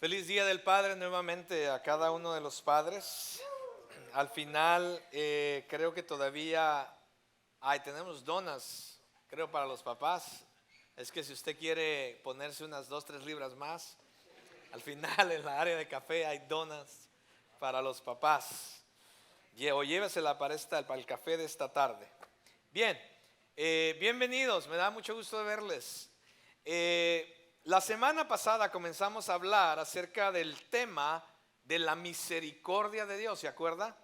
Feliz Día del Padre nuevamente a cada uno de los padres. Al final creo que todavía tenemos donas, creo, para los papás. Es que si usted quiere ponerse unas 2, 3 libras más, al final en la área de café hay donas para los papás. O llévesela para el café de esta tarde. Bien, bienvenidos, me da mucho gusto de verles. La semana pasada comenzamos a hablar acerca del tema de la misericordia de Dios, ¿se acuerda?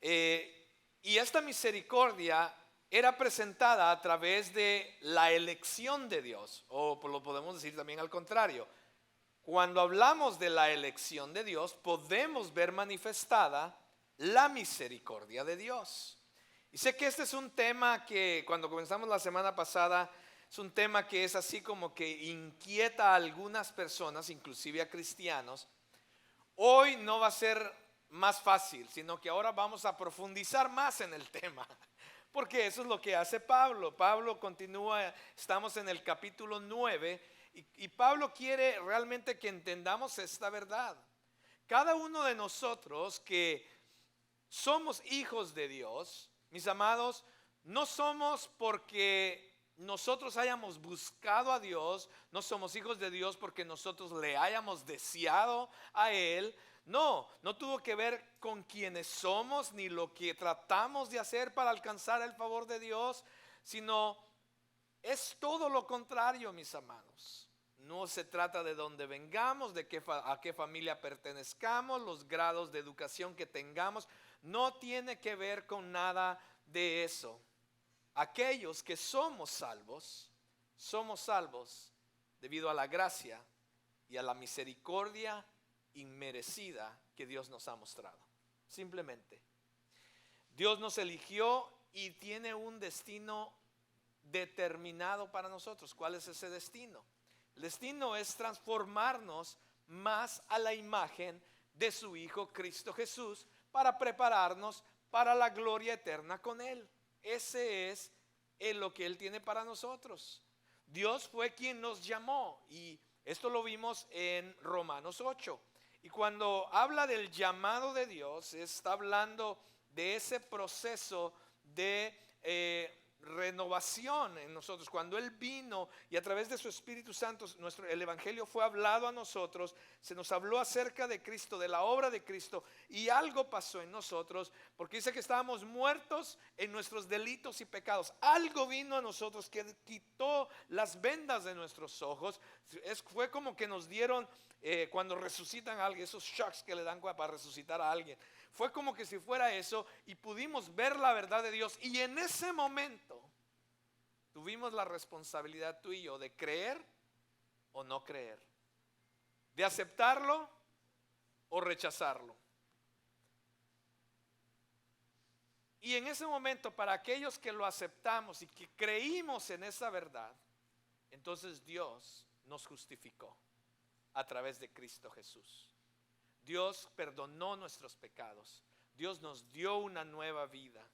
Y esta misericordia era presentada a través de la elección de Dios, o lo podemos decir también al contrario. Cuando hablamos de la elección de Dios, podemos ver manifestada la misericordia de Dios. Y sé que este es un tema que cuando comenzamos la semana pasada, es un tema que es así como que inquieta a algunas personas, inclusive a cristianos. Hoy no va a ser más fácil, sino que ahora vamos a profundizar más en el tema. Porque eso es lo que hace Pablo. Pablo continúa, estamos en el capítulo 9 y Pablo quiere realmente que entendamos esta verdad. Cada uno de nosotros que somos hijos de Dios, mis amados, no somos porque nosotros hayamos buscado a Dios, no somos hijos de Dios porque nosotros le hayamos deseado a Él. No tuvo que ver con quienes somos ni lo que tratamos de hacer para alcanzar el favor de Dios, sino es todo lo contrario, mis amados. No se trata de dónde vengamos, a qué familia pertenezcamos, los grados de educación que tengamos. No tiene que ver con nada de eso. Aquellos que somos salvos debido a la gracia y a la misericordia inmerecida que Dios nos ha mostrado. Simplemente, Dios nos eligió y tiene un destino determinado para nosotros. ¿Cuál es ese destino? El destino es transformarnos más a la imagen de su Hijo Cristo Jesús para prepararnos para la gloria eterna con Él. Ese es lo que Él tiene para nosotros. Dios fue quien nos llamó y esto lo vimos en Romanos 8. Y cuando habla del llamado de Dios, está hablando de ese proceso de renovación en nosotros. Cuando Él vino y a través de su Espíritu Santo el Evangelio fue hablado a nosotros, se nos habló acerca de Cristo, de la obra de Cristo, y algo pasó en nosotros, porque dice que estábamos muertos en nuestros delitos y pecados. Algo vino a nosotros que quitó las vendas de nuestros ojos. Fue como que nos dieron cuando resucitan a alguien, esos shocks que le dan para resucitar a alguien. Fue como que si fuera eso y pudimos ver la verdad de Dios. Y en ese momento tuvimos la responsabilidad, tú y yo, de creer o no creer, de aceptarlo o rechazarlo. Y en ese momento, para aquellos que lo aceptamos y que creímos en esa verdad, entonces Dios nos justificó a través de Cristo Jesús. Dios perdonó nuestros pecados. Dios nos dio una nueva vida.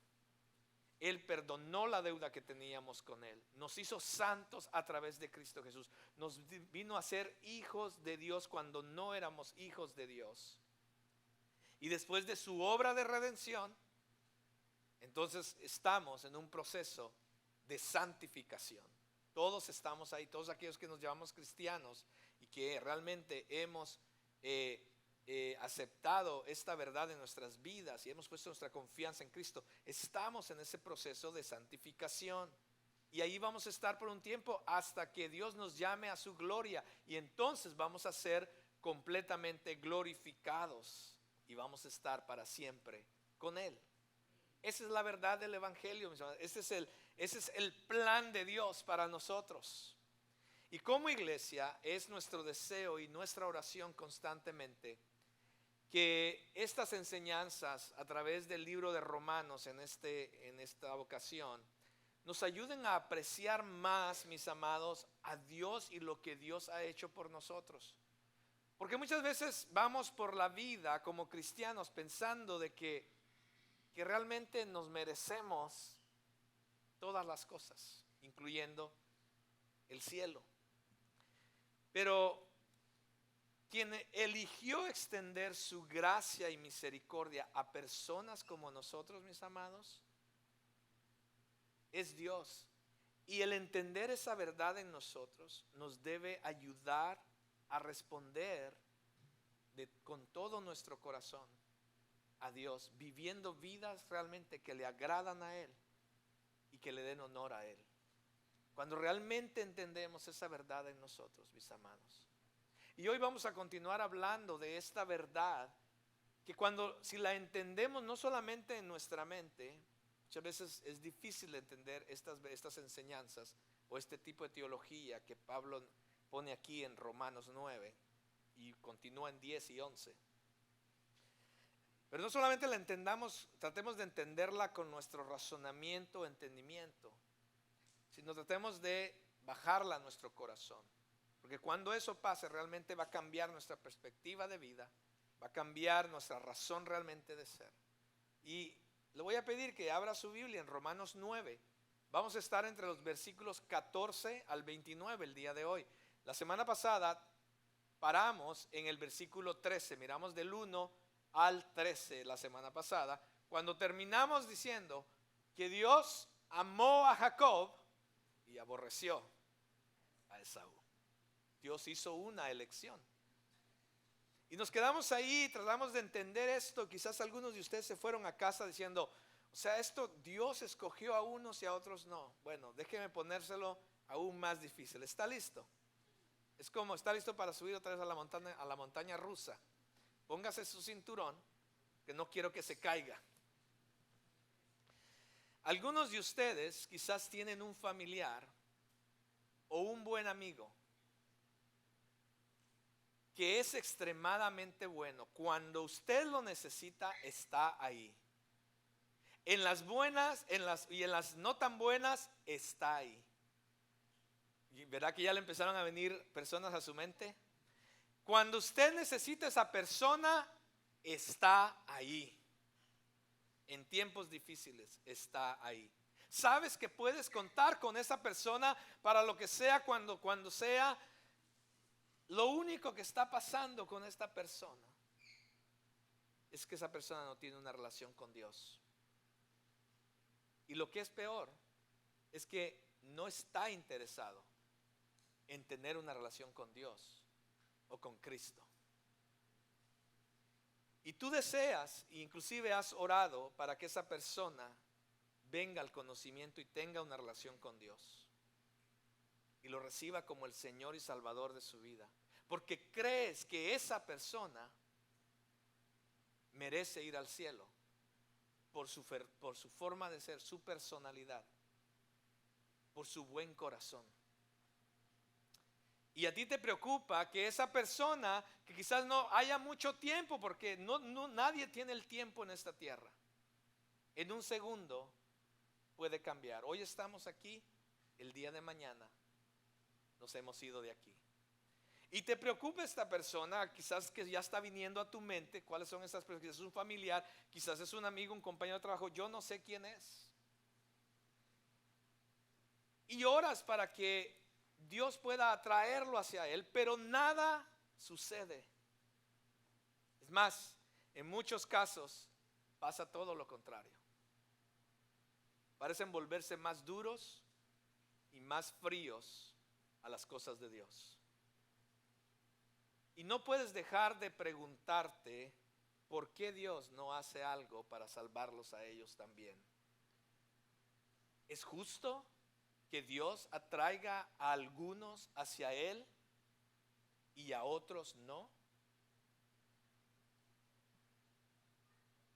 Él perdonó la deuda que teníamos con Él. Nos hizo santos a través de Cristo Jesús. Nos vino a ser hijos de Dios cuando no éramos hijos de Dios. Y después de su obra de redención, entonces estamos en un proceso de santificación. Todos estamos ahí, todos aquellos que nos llamamos cristianos y que realmente hemos aceptado esta verdad en nuestras vidas y hemos puesto nuestra confianza en Cristo, estamos en ese proceso de santificación. Y ahí vamos a estar por un tiempo hasta que Dios nos llame a su gloria. Y entonces vamos a ser completamente glorificados y vamos a estar para siempre con Él. Esa es la verdad del Evangelio, mis hermanos. Ese es el plan de Dios para nosotros. Y como iglesia es nuestro deseo y nuestra oración constantemente que estas enseñanzas a través del libro de Romanos en esta ocasión nos ayuden a apreciar más, mis amados, a Dios y lo que Dios ha hecho por nosotros. Porque muchas veces vamos por la vida como cristianos pensando de que realmente nos merecemos todas las cosas, incluyendo el cielo. Pero quien eligió extender su gracia y misericordia a personas como nosotros, mis amados, es Dios. Y el entender esa verdad en nosotros nos debe ayudar a responder con todo nuestro corazón a Dios, viviendo vidas realmente que le agradan a Él y que le den honor a Él. Cuando realmente entendemos esa verdad en nosotros, mis amados. Y hoy vamos a continuar hablando de esta verdad que si la entendemos no solamente en nuestra mente, muchas veces es difícil entender estas enseñanzas o este tipo de teología que Pablo pone aquí en Romanos 9 y continúa en 10 y 11. Pero no solamente la entendamos, tratemos de entenderla con nuestro razonamiento o entendimiento, sino tratemos de bajarla a nuestro corazón. Porque cuando eso pase, realmente va a cambiar nuestra perspectiva de vida, va a cambiar nuestra razón realmente de ser. Y le voy a pedir que abra su Biblia en Romanos 9. Vamos a estar entre los versículos 14 al 29 el día de hoy. La semana pasada paramos en el versículo 13, miramos del 1 al 13 la semana pasada, cuando terminamos diciendo que Dios amó a Jacob y aborreció a Esaú. Dios hizo una elección. Y nos quedamos ahí, tratamos de entender esto. Quizás algunos de ustedes se fueron a casa diciendo, o sea, esto Dios escogió a unos y a otros no. Bueno, déjeme ponérselo aún más difícil. ¿Está listo? Es como, ¿está listo para subir otra vez a la montaña rusa? Póngase su cinturón, que no quiero que se caiga. Algunos de ustedes quizás tienen un familiar o un buen amigo que es extremadamente bueno. Cuando usted lo necesita, está ahí. En las buenas y en las no tan buenas, está ahí. ¿Y verdad que ya le empezaron a venir personas a su mente? Cuando usted necesita a esa persona, está ahí. En tiempos difíciles, está ahí. Sabes que puedes contar con esa persona para lo que sea, cuando sea. Lo único que está pasando con esta persona es que esa persona no tiene una relación con Dios. Y lo que es peor es que no está interesado en tener una relación con Dios o con Cristo. Y tú deseas, e inclusive has orado para que esa persona venga al conocimiento y tenga una relación con Dios y lo reciba como el Señor y Salvador de su vida, porque crees que esa persona merece ir al cielo por su forma de ser, su personalidad, por su buen corazón. Y a ti te preocupa que esa persona, que quizás no haya mucho tiempo, porque nadie tiene el tiempo en esta tierra, en un segundo puede cambiar. Hoy estamos aquí, el día de mañana nos hemos ido de aquí. Y te preocupa esta persona, quizás que ya está viniendo a tu mente. ¿Cuáles son esas personas? Quizás es un familiar, quizás es un amigo, un compañero de trabajo. Yo no sé quién es. Y oras para que Dios pueda atraerlo hacia Él, pero nada sucede. Es más, en muchos casos pasa todo lo contrario. Parecen volverse más duros y más fríos a las cosas de Dios. Y no puedes dejar de preguntarte por qué Dios no hace algo para salvarlos a ellos también. ¿Es justo que Dios atraiga a algunos hacia Él y a otros no?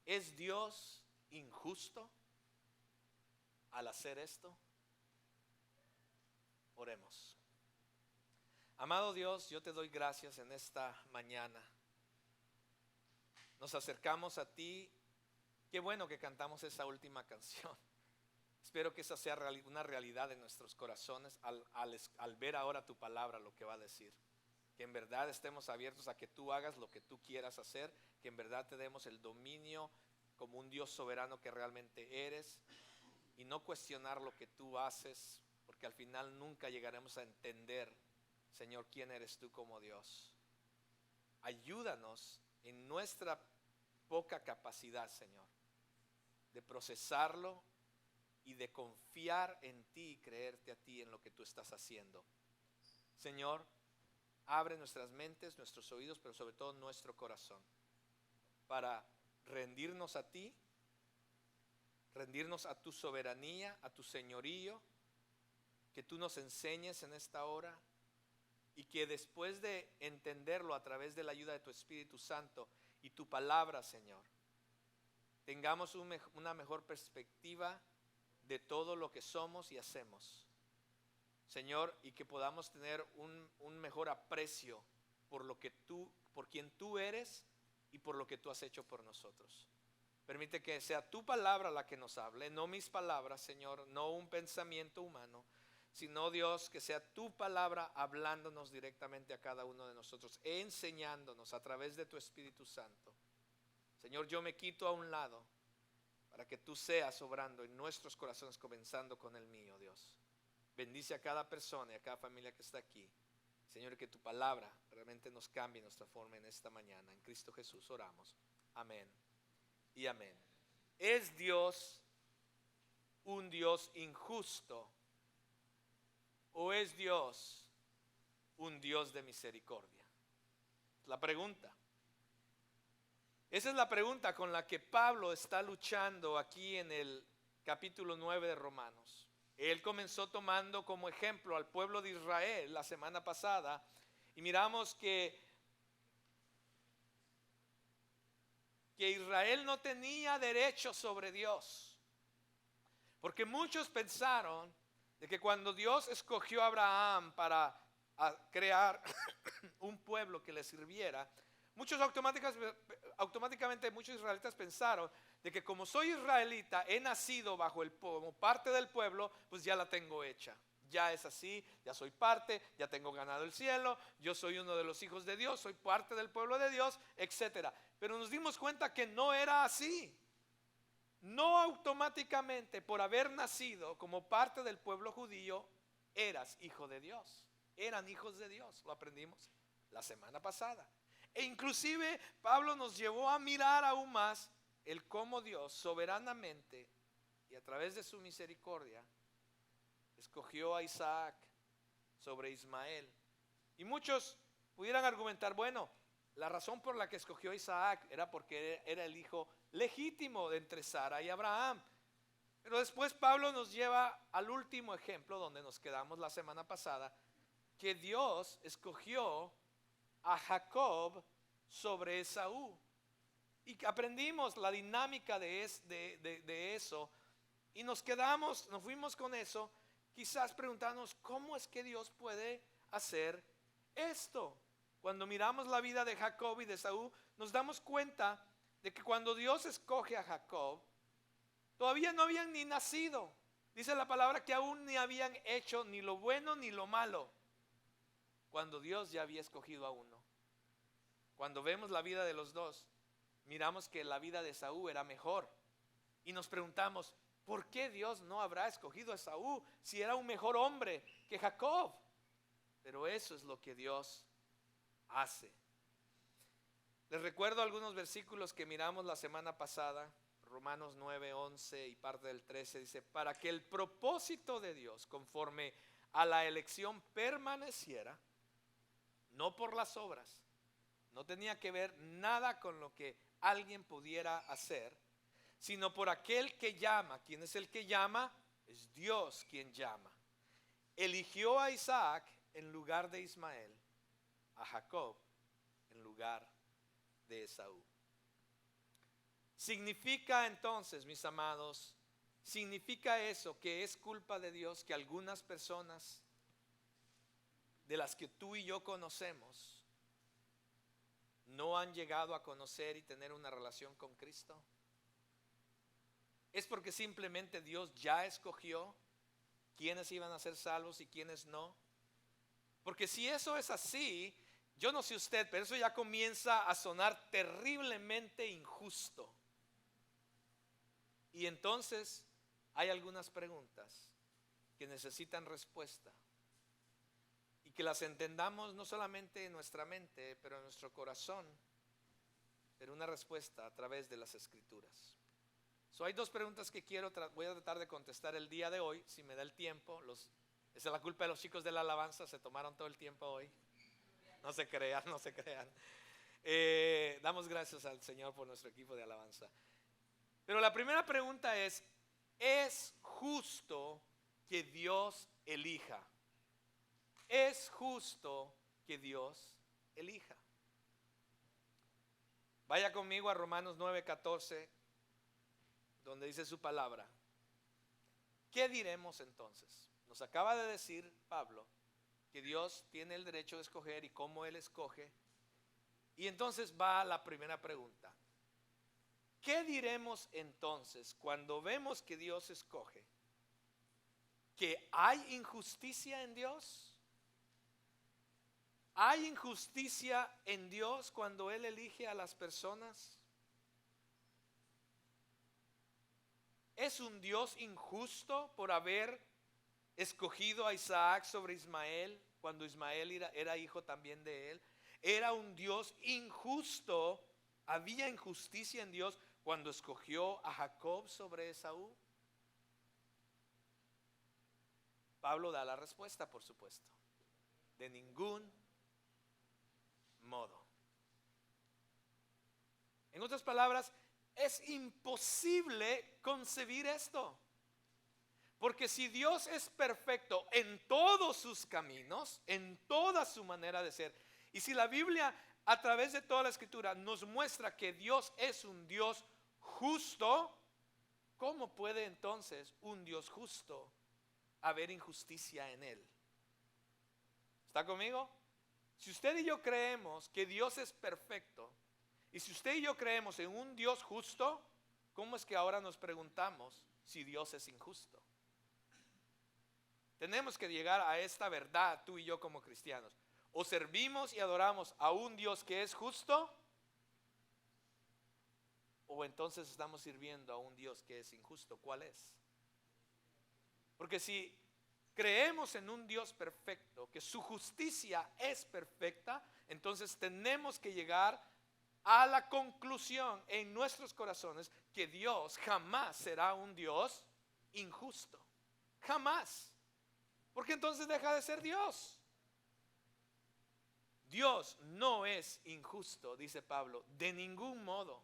¿Es Dios injusto al hacer esto? Oremos. Amado Dios, yo te doy gracias en esta mañana. Nos acercamos a ti. Qué bueno que cantamos esa última canción. Espero que esa sea una realidad en nuestros corazones al ver ahora tu palabra, lo que va a decir. Que en verdad estemos abiertos a que tú hagas lo que tú quieras hacer, que en verdad te demos el dominio como un Dios soberano que realmente eres, y no cuestionar lo que tú haces, porque al final nunca llegaremos a entender, Señor, quién eres tú como Dios. ayúdanos en nuestra poca capacidad, Señor, de procesarlo y de confiar en ti y creerte a ti en lo que tú estás haciendo. Señor, abre nuestras mentes, nuestros oídos, pero sobre todo nuestro corazón, para rendirnos a ti, rendirnos a tu soberanía, a tu señorío, que tú nos enseñes en esta hora y que después de entenderlo a través de la ayuda de tu Espíritu Santo y tu palabra, Señor, tengamos una mejor perspectiva de todo lo que somos y hacemos, Señor, y que podamos tener un mejor aprecio por lo que por quien tú eres y por lo que tú has hecho por nosotros. Permite que sea tu palabra la que nos hable, no mis palabras, Señor, no un pensamiento humano, sino, Dios, que sea tu palabra hablándonos directamente a cada uno de nosotros, enseñándonos a través de tu Espíritu Santo. Señor, yo me quito a un lado para que tú seas obrando en nuestros corazones, comenzando con el mío, Dios. Bendice a cada persona y a cada familia que está aquí. Señor, que tu palabra realmente nos cambie nuestra forma en esta mañana. En Cristo Jesús oramos. Amén y amén. ¿Es Dios un Dios injusto o es Dios un Dios de misericordia? La pregunta. Esa es la pregunta con la que Pablo está luchando aquí en el capítulo 9 de Romanos. Él comenzó tomando como ejemplo al pueblo de Israel la semana pasada y miramos que Israel no tenía derecho sobre Dios, porque muchos pensaron de que cuando Dios escogió a Abraham para crear un pueblo que le sirviera, automáticamente muchos israelitas pensaron de que como soy israelita, he nacido como parte del pueblo, pues ya la tengo hecha. Ya es así, ya soy parte, ya tengo ganado el cielo, yo soy uno de los hijos de Dios, soy parte del pueblo de Dios, etcétera. Pero nos dimos cuenta que no era así. No automáticamente por haber nacido como parte del pueblo judío eras hijo de Dios. Eran hijos de Dios, lo aprendimos la semana pasada. E inclusive Pablo nos llevó a mirar aún más el cómo Dios soberanamente y a través de su misericordia escogió a Isaac sobre Ismael. Y muchos pudieran argumentar, bueno, la razón por la que escogió a Isaac era porque era el hijo legítimo de entre Sara y Abraham. Pero después Pablo nos lleva al último ejemplo donde nos quedamos la semana pasada, que Dios escogió a Jacob sobre Esaú. Y aprendimos la dinámica de eso y nos fuimos con eso, quizás preguntarnos cómo es que Dios puede hacer esto. Cuando miramos la vida de Jacob y de Esaú, nos damos cuenta de que cuando Dios escoge a Jacob, todavía no habían ni nacido. Dice la palabra que aún ni habían hecho ni lo bueno ni lo malo, cuando Dios ya había escogido a uno. Cuando vemos la vida de los dos, miramos que la vida de Esaú era mejor. Y nos preguntamos, ¿por qué Dios no habrá escogido a Esaú si era un mejor hombre que Jacob? Pero eso es lo que Dios hace. Les recuerdo algunos versículos que miramos la semana pasada. Romanos 9, 11 y parte del 13 dice, para que el propósito de Dios conforme a la elección permaneciera, no por las obras, no tenía que ver nada con lo que alguien pudiera hacer, sino por aquel que llama. ¿Quién es el que llama? Es Dios quien llama. Eligió a Isaac en lugar de Ismael, a Jacob en lugar de Esaú. Significa entonces, mis amados, significa eso que es culpa de Dios que algunas personas de las que tú y yo conocemos no han llegado a conocer y tener una relación con Cristo. Es porque simplemente Dios ya escogió quiénes iban a ser salvos y quiénes no. Porque si eso es así, yo no sé usted, pero eso ya comienza a sonar terriblemente injusto. Y entonces hay algunas preguntas que necesitan respuesta. Y y que las entendamos no solamente en nuestra mente, pero en nuestro corazón, pero una respuesta a través de las Escrituras. Hay dos preguntas que voy a tratar de contestar el día de hoy, si me da el tiempo. Esa es la culpa de los chicos de la alabanza, se tomaron todo el tiempo hoy. No se crean, no se crean. Damos gracias al Señor por nuestro equipo de alabanza. Pero la primera pregunta ¿es justo que Dios elija? ¿Es justo que Dios elija? Vaya conmigo a Romanos 9:14, donde dice su palabra. ¿Qué diremos entonces? Nos acaba de decir Pablo que Dios tiene el derecho de escoger y cómo Él escoge. Y entonces va la primera pregunta. ¿Qué diremos entonces cuando vemos que Dios escoge? ¿Que hay injusticia en Dios? ¿Hay injusticia en Dios cuando Él elige a las personas? ¿Es un Dios injusto por haber escogido a Isaac sobre Ismael cuando Ismael era hijo también de él? ¿Era un Dios injusto? ¿Había injusticia en Dios cuando escogió a Jacob sobre Esaú? Pablo da la respuesta, por supuesto. De ningún modo. En otras palabras, es imposible concebir esto. Porque si Dios es perfecto en todos sus caminos, en toda su manera de ser, y si la Biblia a través de toda la Escritura nos muestra que Dios es un Dios justo, ¿cómo puede entonces un Dios justo haber injusticia en Él? ¿Está conmigo? Si usted y yo creemos que Dios es perfecto, y si usted y yo creemos en un Dios justo, ¿cómo es que ahora nos preguntamos si Dios es injusto? Tenemos que llegar a esta verdad, tú y yo como cristianos. O servimos y adoramos a un Dios que es justo, o entonces estamos sirviendo a un Dios que es injusto. ¿Cuál es? Porque si creemos en un Dios perfecto, que su justicia es perfecta, entonces tenemos que llegar a la conclusión en nuestros corazones que Dios jamás será un Dios injusto. Jamás. Porque entonces deja de ser Dios. Dios no es injusto, dice Pablo, de ningún modo.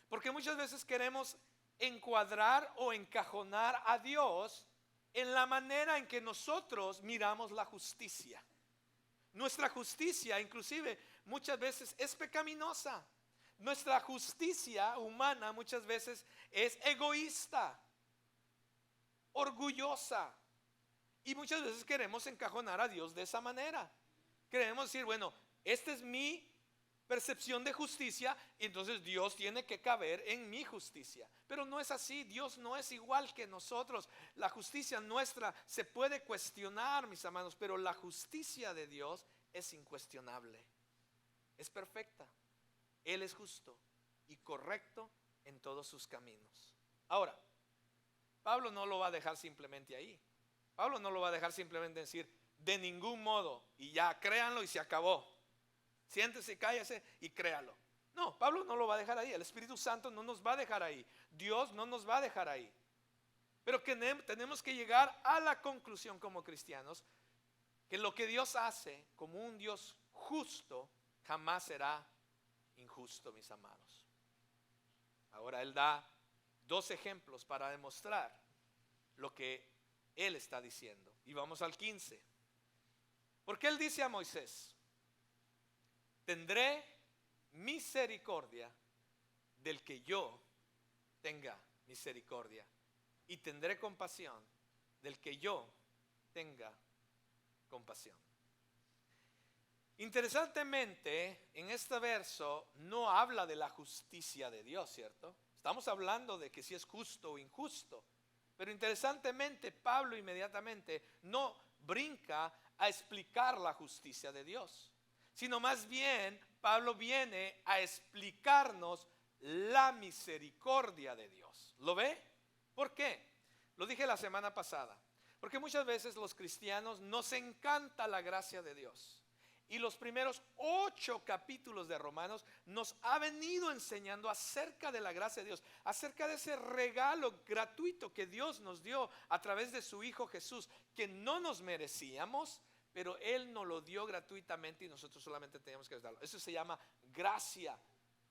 Porque muchas veces queremos encuadrar o encajonar a Dios en la manera en que nosotros miramos la justicia. Nuestra justicia inclusive muchas veces es pecaminosa. Nuestra justicia humana muchas veces es egoísta, orgullosa. Y muchas veces queremos encajonar a Dios de esa manera. Queremos decir, bueno, esta es mi percepción de justicia y entonces Dios tiene que caber en mi justicia. Pero no es así, Dios no es igual que nosotros. La justicia nuestra se puede cuestionar, mis amados, pero la justicia de Dios es incuestionable. Es perfecta. Él es justo y correcto en todos sus caminos. Ahora, Pablo no lo va a dejar simplemente ahí. Pablo no lo va a dejar simplemente decir de ningún modo y ya créanlo y se acabó. Siéntese, cállese y créalo. No, Pablo no lo va a dejar ahí. El Espíritu Santo no nos va a dejar ahí. Dios no nos va a dejar ahí. Pero que tenemos que llegar a la conclusión como cristianos que lo que Dios hace como un Dios justo jamás será injusto, mis amados. Ahora Él da dos ejemplos para demostrar lo que Él está diciendo. Y vamos al 15. Porque Él dice a Moisés: tendré misericordia del que yo tenga misericordia, y tendré compasión del que yo tenga compasión. Interesantemente, en este verso no habla de la justicia de Dios, ¿cierto? Estamos hablando de que si es justo o injusto. Pero interesantemente, Pablo inmediatamente no brinca a explicar la justicia de Dios, sino más bien Pablo viene a explicarnos la misericordia de Dios. ¿Lo ve? ¿Por qué? Lo dije la semana pasada. Porque muchas veces los cristianos nos encanta la gracia de Dios. Y los primeros 8 capítulos de Romanos nos ha venido enseñando acerca de la gracia de Dios, acerca de ese regalo gratuito que Dios nos dio a través de su Hijo Jesús, que no nos merecíamos, pero Él nos lo dio gratuitamente y nosotros solamente teníamos que darlo. Eso se llama gracia,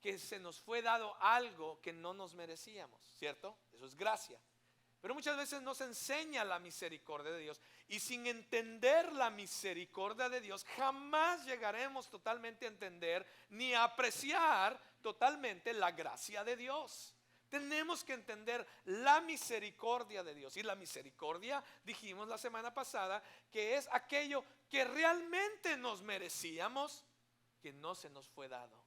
que se nos fue dado algo que no nos merecíamos, ¿cierto? Eso es gracia. Pero muchas veces nos enseña la misericordia de Dios, y sin entender la misericordia de Dios jamás llegaremos totalmente a entender ni a apreciar totalmente la gracia de Dios. Tenemos que entender la misericordia de Dios. Y la misericordia, dijimos la semana pasada, que es aquello que realmente nos merecíamos, que no se nos fue dado.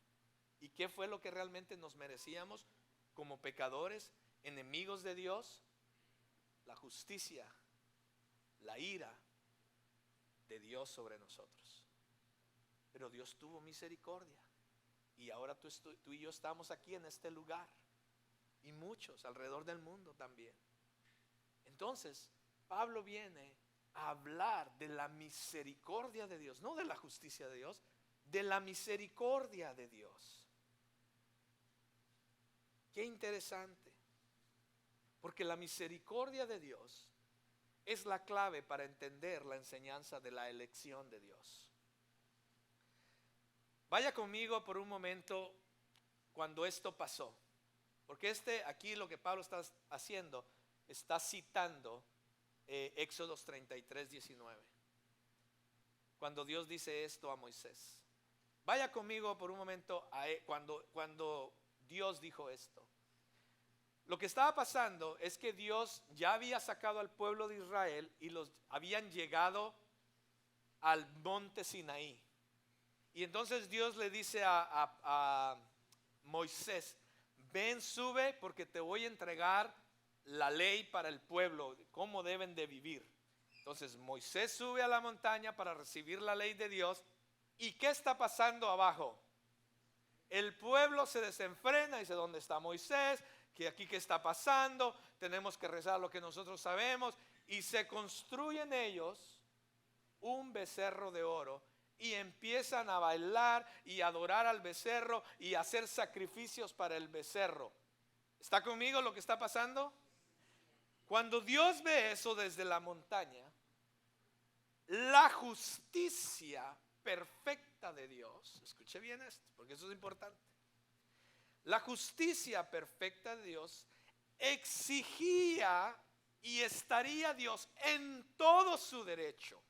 ¿Y qué fue lo que realmente nos merecíamos como pecadores, enemigos de Dios? La justicia, la ira de Dios sobre nosotros. Pero Dios tuvo misericordia, y ahora tú y yo estamos aquí en este lugar, y muchos alrededor del mundo también. Entonces Pablo viene a hablar de la misericordia de Dios, no de la justicia de Dios, de la misericordia de Dios. Qué interesante. Porque la misericordia de Dios es la clave para entender la enseñanza de la elección de Dios. Vaya conmigo por un momento cuando esto pasó. Porque aquí lo que Pablo está haciendo, está citando Éxodos 33, 19. Cuando Dios dice esto a Moisés. Vaya conmigo por un momento cuando Dios dijo esto. Lo que estaba pasando es que Dios ya había sacado al pueblo de Israel y los habían llegado al monte Sinaí. Y entonces Dios le dice a Moisés: ven, sube, porque te voy a entregar la ley para el pueblo, cómo deben de vivir. Entonces Moisés sube a la montaña para recibir la ley de Dios. ¿Y qué está pasando abajo? El pueblo se desenfrena y dice: ¿dónde está Moisés? Que aquí qué está pasando, tenemos que rezar lo que nosotros sabemos. Y se construyen ellos un becerro de oro y empiezan a bailar y adorar al becerro y hacer sacrificios para el becerro. ¿Está conmigo lo que está pasando? Cuando Dios ve eso desde la montaña, la justicia perfecta de Dios, escuche bien esto, porque eso es importante. La justicia perfecta de Dios exigía, y estaría Dios en todo su derecho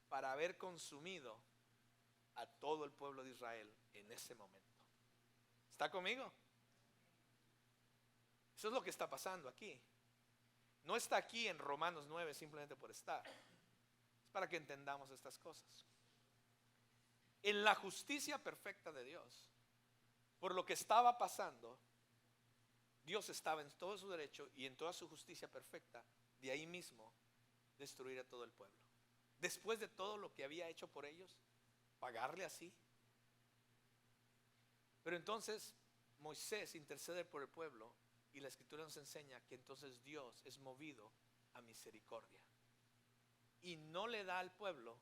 para haber consumido a todo el pueblo de Israel en ese momento. ¿Está conmigo? Eso es lo que está pasando aquí. No está aquí en Romanos 9 simplemente por estar. Es para que entendamos estas cosas. En la justicia perfecta de Dios, por lo que estaba pasando, Dios estaba en todo su derecho y en toda su justicia perfecta de ahí mismo destruir a todo el pueblo. Después de todo lo que había hecho por ellos, pagarle así. Pero entonces Moisés intercede por el pueblo, y la escritura nos enseña que entonces Dios es movido a misericordia y no le da al pueblo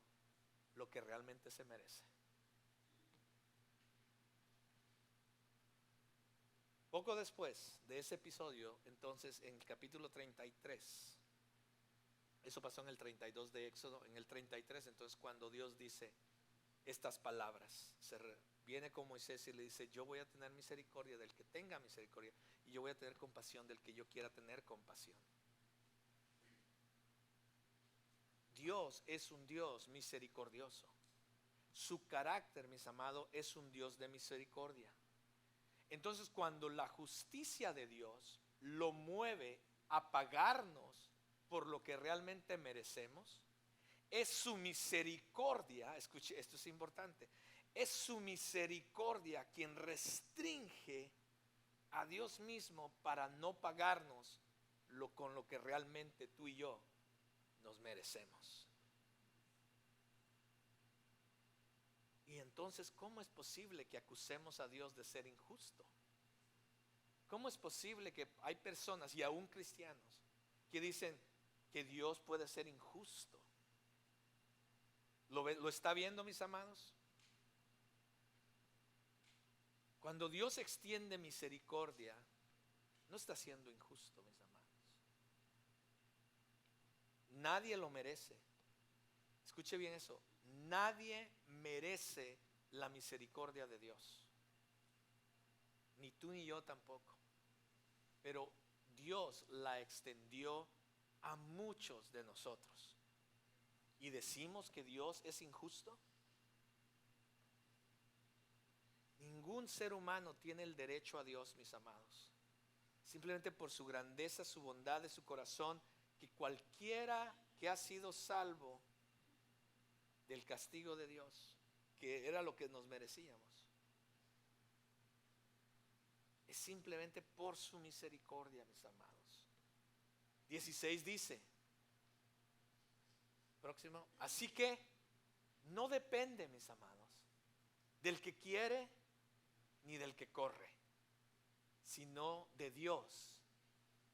lo que realmente se merece. Poco después de ese episodio, entonces en el capítulo 33, eso pasó en el 32 de Éxodo, en el 33, entonces cuando Dios dice estas palabras, viene con Moisés y le dice: yo voy a tener misericordia del que tenga misericordia, y yo voy a tener compasión del que yo quiera tener compasión. Dios es un Dios misericordioso. Su carácter, mis amados, es un Dios de misericordia. Entonces, cuando la justicia de Dios lo mueve a pagarnos por lo que realmente merecemos, es su misericordia. Escuche, esto es importante. Es su misericordia quien restringe a Dios mismo para no pagarnos con lo que realmente tú y yo nos merecemos. Y entonces, ¿cómo es posible que acusemos a Dios de ser injusto? ¿Cómo es posible que hay personas, y aún cristianos, que dicen: que Dios puede ser injusto. ¿Lo está viendo, mis amados? Cuando Dios extiende misericordia, no está siendo injusto, mis amados. Nadie lo merece. Escuche bien eso. Nadie merece la misericordia de Dios. Ni tú ni yo tampoco. Pero Dios la extendió a muchos de nosotros. ¿Y decimos que Dios es injusto? Ningún ser humano tiene el derecho a Dios, mis amados. Simplemente por su grandeza, su bondad de su corazón, que cualquiera que ha sido salvo del castigo de Dios, que era lo que nos merecíamos, es simplemente por su misericordia, mis amados. 16 dice, próximo, así que no depende, mis amados, del que quiere ni del que corre, sino de Dios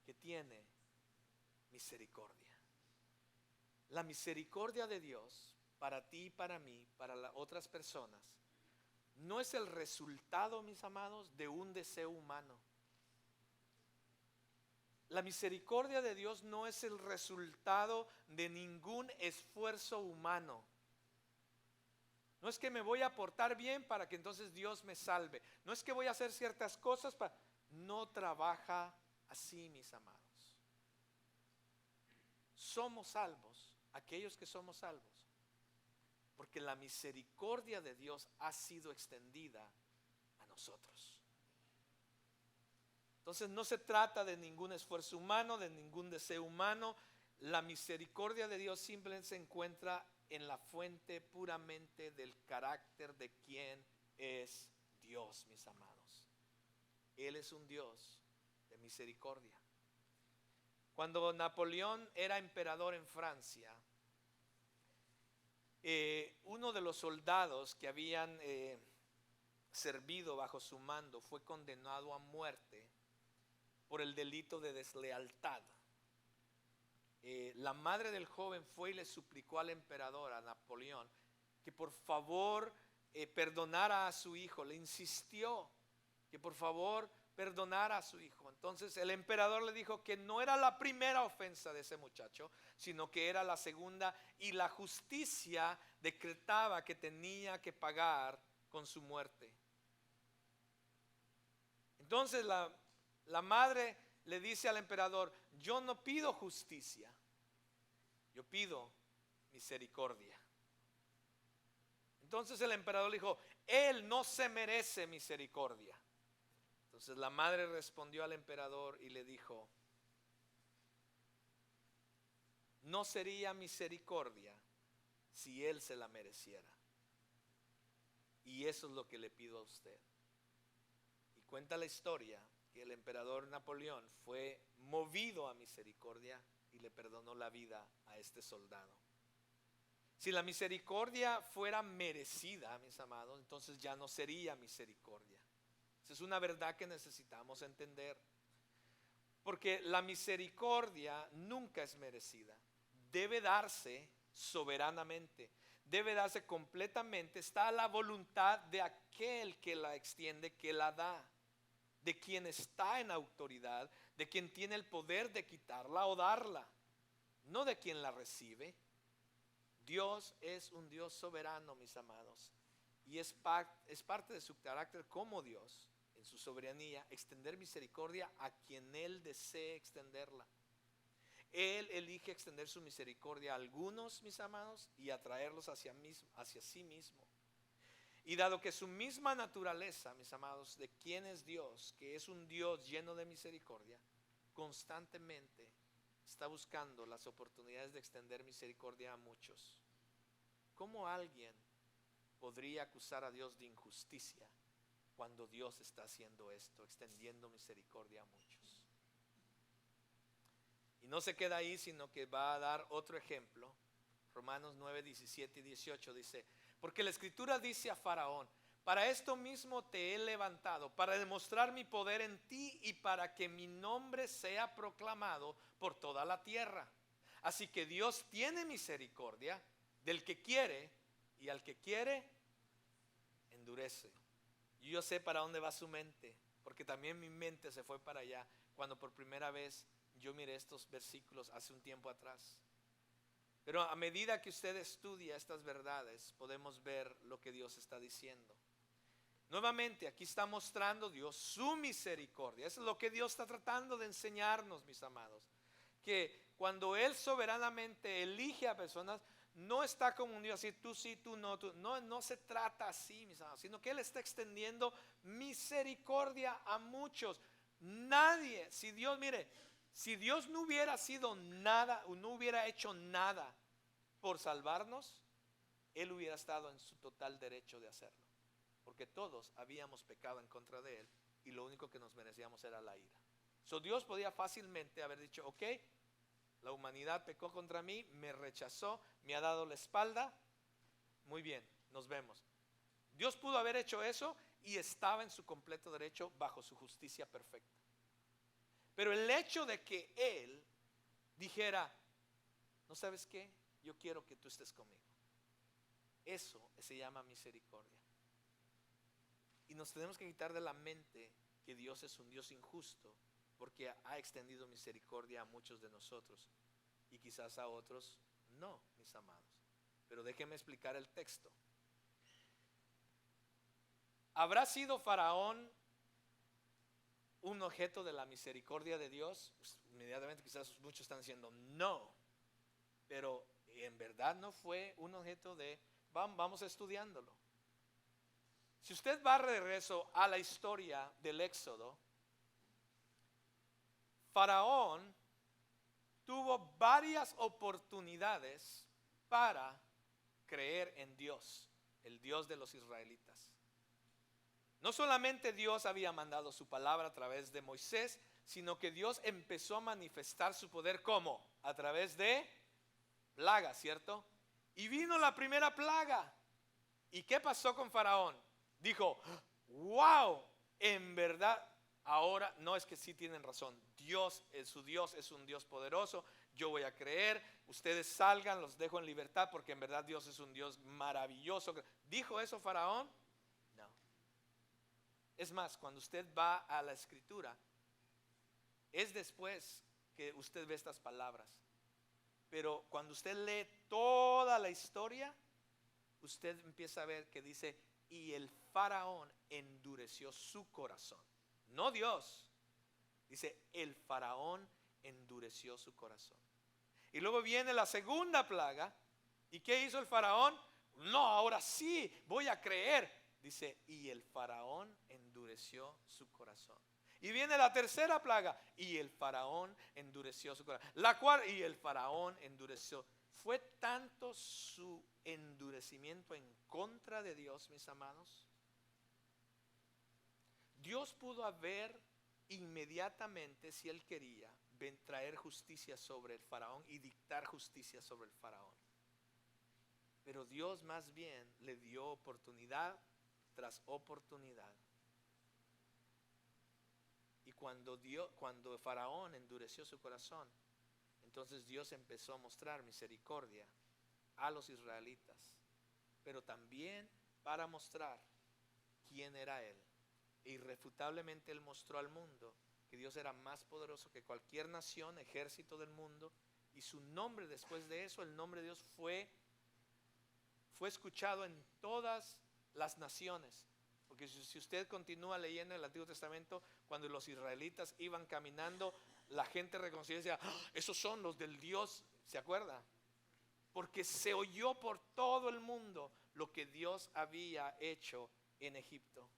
que tiene misericordia. La misericordia de Dios para ti y para mí, para las otras personas, no es el resultado, mis amados, de un deseo humano. La misericordia de Dios no es el resultado de ningún esfuerzo humano. No es que me voy a portar bien para que entonces Dios me salve. No es que voy a hacer ciertas cosas para... No trabaja así, mis amados. Somos salvos, aquellos que somos salvos, porque la misericordia de Dios ha sido extendida a nosotros. Entonces no se trata de ningún esfuerzo humano, de ningún deseo humano. La misericordia de Dios simplemente se encuentra en la fuente puramente del carácter de quien es Dios, mis amados. Él es un Dios de misericordia. Cuando Napoleón era emperador en Francia, uno de los soldados que habían servido bajo su mando fue condenado a muerte por el delito de deslealtad. La madre del joven fue y le suplicó al emperador, a Napoleón, que por favor perdonara a su hijo. Le insistió que por favor perdonara a su hijo. Entonces el emperador le dijo que no era la primera ofensa de ese muchacho, sino que era la segunda, y la justicia decretaba que tenía que pagar con su muerte. Entonces la madre le dice al emperador: yo no pido justicia, yo pido misericordia. Entonces el emperador le dijo: él no se merece misericordia. Entonces la madre respondió al emperador y le dijo: no sería misericordia si él se la mereciera. Y eso es lo que le pido a usted. Y cuenta la historia que el emperador Napoleón fue movido a misericordia y le perdonó la vida a este soldado. Si la misericordia fuera merecida, mis amados, entonces ya no sería misericordia. Esa es una verdad que necesitamos entender. Porque la misericordia nunca es merecida. Debe darse soberanamente, debe darse completamente. Está a la voluntad de aquel que la extiende, que la da, de quien está en autoridad, de quien tiene el poder de quitarla o darla, no de quien la recibe. Dios es un Dios soberano, mis amados, y es parte de su carácter como Dios, en su soberanía, extender misericordia a quien Él desee extenderla. Él elige extender su misericordia a algunos, mis amados, y atraerlos hacia sí mismo. Y dado que su misma naturaleza, mis amados, de quién es Dios, que es un Dios lleno de misericordia, constantemente está buscando las oportunidades de extender misericordia a muchos. ¿Cómo alguien podría acusar a Dios de injusticia cuando Dios está haciendo esto, extendiendo misericordia a muchos? Y no se queda ahí, sino que va a dar otro ejemplo. Romanos 9, 17 y 18 dice: porque la escritura dice a Faraón: para esto mismo te he levantado, para demostrar mi poder en ti y para que mi nombre sea proclamado por toda la tierra. Así que Dios tiene misericordia del que quiere, y al que quiere endurece. Y yo sé para dónde va su mente, porque también mi mente se fue para allá cuando por primera vez yo miré estos versículos hace un tiempo atrás. Pero a medida que usted estudia estas verdades, podemos ver lo que Dios está diciendo. Nuevamente, aquí está mostrando Dios su misericordia. Eso es lo que Dios está tratando de enseñarnos, mis amados. Que cuando Él soberanamente elige a personas, no está como un Dios así, tú sí, tú no, tú. No, no se trata así, mis amados, sino que Él está extendiendo misericordia a muchos. Nadie, si Dios, mire, si Dios no hubiera sido nada, o no hubiera hecho nada por salvarnos, Él hubiera estado en su total derecho de hacerlo. Porque todos habíamos pecado en contra de Él y lo único que nos merecíamos era la ira. So Dios podía fácilmente haber dicho, ok, la humanidad pecó contra mí, me rechazó, me ha dado la espalda, muy bien, nos vemos. Dios pudo haber hecho eso y estaba en su completo derecho bajo su justicia perfecta. Pero el hecho de que Él dijera, ¿no sabes qué? Yo quiero que tú estés conmigo. Eso se llama misericordia. Y nos tenemos que quitar de la mente que Dios es un Dios injusto, porque ha extendido misericordia a muchos de nosotros y quizás a otros no, mis amados. Pero déjenme explicar el texto. ¿Habrá sido Faraón un objeto de la misericordia de Dios? Pues, inmediatamente quizás muchos están diciendo no, pero en verdad no fue un objeto de, vamos estudiándolo. Si usted va de regreso a la historia del Éxodo, Faraón tuvo varias oportunidades para creer en Dios, el Dios de los israelitas. No solamente Dios había mandado su palabra a través de Moisés, sino que Dios empezó a manifestar su poder ¿cómo? A través de plagas, ¿cierto? Y vino la primera plaga. ¿Y qué pasó con Faraón? Dijo, wow, en verdad, ahora no, es que sí tienen razón. Dios es un Dios poderoso. Yo voy a creer, ustedes salgan, los dejo en libertad porque en verdad Dios es un Dios maravilloso. ¿Dijo eso Faraón? No. Es más, cuando usted va a la escritura, es después que usted ve estas palabras. Pero cuando usted lee toda la historia, usted empieza a ver que dice, y el Faraón endureció su corazón. No Dios. Dice, el Faraón endureció su corazón. Y luego viene la segunda plaga. ¿Y qué hizo el Faraón? No, ahora sí, voy a creer. Dice, y el Faraón endureció su corazón. Y viene la tercera plaga. Y el Faraón endureció su corazón. La cuarta, y el Faraón endureció. Fue tanto su endurecimiento en contra de Dios, mis amados. Dios pudo haber inmediatamente, si Él quería, traer justicia sobre el Faraón y dictar justicia sobre el Faraón. Pero Dios más bien le dio oportunidad tras oportunidad. Y cuando Faraón endureció su corazón, entonces Dios empezó a mostrar misericordia a los israelitas, pero también para mostrar quién era Él. E irrefutablemente Él mostró al mundo que Dios era más poderoso que cualquier nación, ejército del mundo, y su nombre después de eso, el nombre de Dios fue escuchado en todas las naciones. Porque si usted continúa leyendo el Antiguo Testamento, cuando los israelitas iban caminando, la gente reconocía y decía, esos son los del Dios, ¿se acuerda? Porque se oyó por todo el mundo lo que Dios había hecho en Egipto.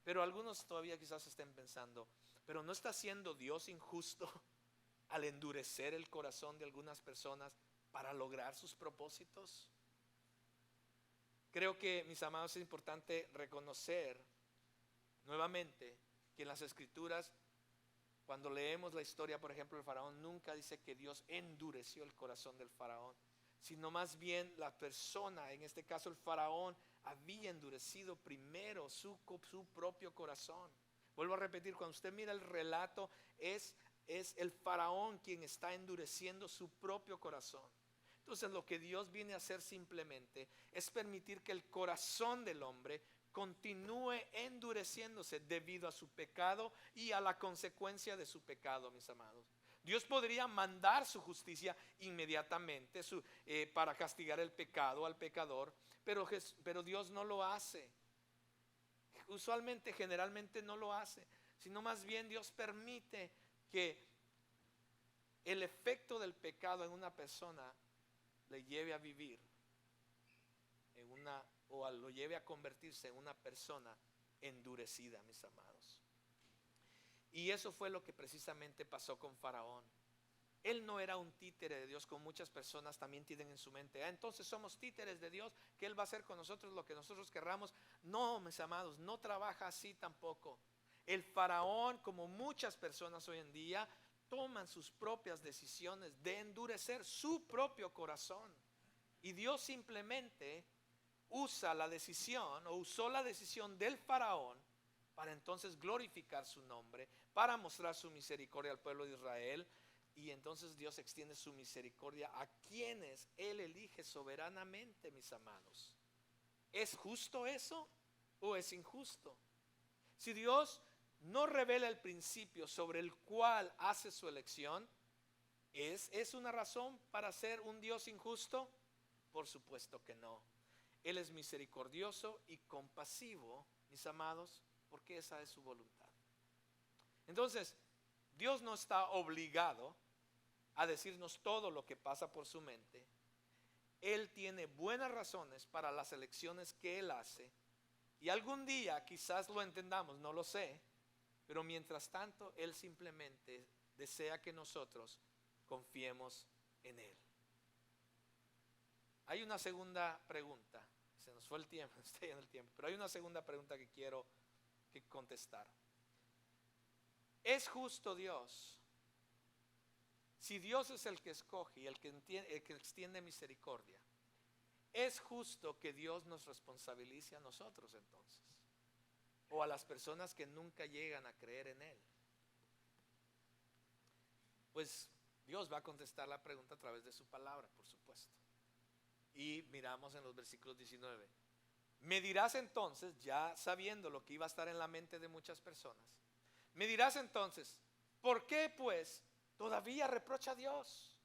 Pero algunos todavía quizás estén pensando, pero ¿no está siendo Dios injusto al endurecer el corazón de algunas personas para lograr sus propósitos? Creo que, mis amados, es importante reconocer nuevamente que en las Escrituras, cuando leemos la historia, por ejemplo, del Faraón, nunca dice que Dios endureció el corazón del Faraón, sino más bien la persona, en este caso el Faraón, había endurecido primero su propio corazón. Vuelvo a repetir, cuando usted mira el relato, es es el faraón quien está endureciendo su propio corazón. Entonces lo que Dios viene a hacer simplemente es permitir que el corazón del hombre continúe endureciéndose debido a su pecado y a la consecuencia de su pecado, mis amados. Dios podría mandar su justicia inmediatamente para castigar el pecado al pecador, pero Dios no lo hace. Usualmente, generalmente no lo hace, sino más bien Dios permite que el efecto del pecado en una persona le lleve a vivir lo lleve a convertirse en una persona endurecida, mis amados. Y eso fue lo que precisamente pasó con Faraón. Él no era un títere de Dios, como muchas personas también tienen en su mente. Entonces somos títeres de Dios, que Él va a hacer con nosotros lo que nosotros querramos. No, mis amados, no trabaja así tampoco. El faraón, como muchas personas hoy en día, toman sus propias decisiones de endurecer su propio corazón. Y Dios simplemente usó la decisión del faraón para entonces glorificar su nombre, para mostrar su misericordia al pueblo de Israel. Y entonces Dios extiende su misericordia a quienes Él elige soberanamente, mis amados. ¿Es justo eso o es injusto? Si Dios no revela el principio sobre el cual hace su elección, ¿es una razón para ser un Dios injusto? Por supuesto que no. Él es misericordioso y compasivo, mis amados, porque esa es su voluntad. Entonces, Dios no está obligado a decirnos todo lo que pasa por su mente. Él tiene buenas razones para las elecciones que Él hace. Y algún día quizás lo entendamos, no lo sé. Pero mientras tanto, Él simplemente desea que nosotros confiemos en Él. Hay una segunda pregunta. Se nos fue el tiempo, está en el tiempo. Pero hay una segunda pregunta que quiero contestar. ¿Es justo Dios? Si Dios es el que escoge y el que extiende misericordia, ¿es justo que Dios nos responsabilice a nosotros entonces? O a las personas que nunca llegan a creer en Él. Pues Dios va a contestar la pregunta a través de su palabra, por supuesto. Y miramos en los versículos 19. Me dirás entonces, ya sabiendo lo que iba a estar en la mente de muchas personas, me dirás entonces, ¿por qué pues todavía reprocha a Dios?